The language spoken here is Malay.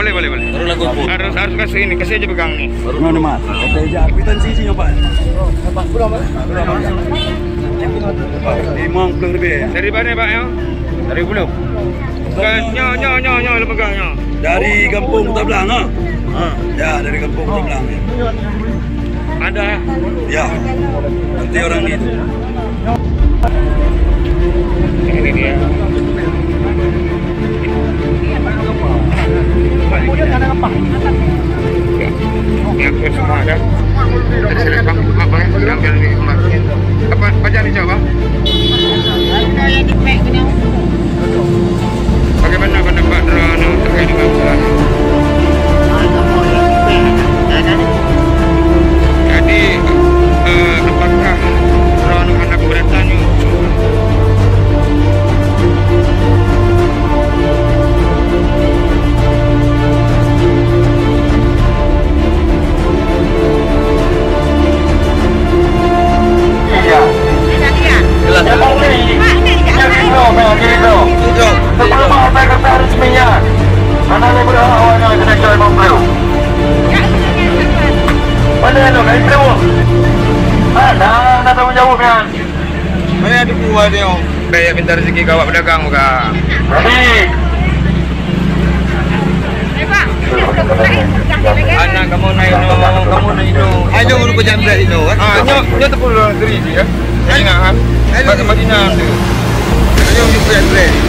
Boleh. Barulah kumpul. Harus kasih ini, kasih aja pegang nih. Mana mas? Ada aja kwitansi isinya pak. Berapa? 50 lebih ya. Dari mana Pak ya? Dari Bulu. Nyo, lu pegangnya. Dari kampung Tablang ah. Ya dari kampung Tablang. Ada. Ya. Nanti orang itu. Ini dia. Ya, semua ada. Dari Selebang, apa ya? Ambil di kemarin. Apa aja nih coba? Bagaimana pendapat Rono terkait dengan masalah ini? Jadi, apakah Rono anak beratanya? Sebelum sampai kerja resminya, anaknya berhak awalnya kena jual mobil. Mana tu? Kau tahu? Ada tanggung jawab kan? Mana ada buah dia? Kayak minta rezeki kawak pedagang muka. Jadi, Anak kamu naik no. Ayo urut berjambret itu. Nyo tu perlu diri dia. Ingat kan? Bagi Madinah tu. Ayo urut berjambret.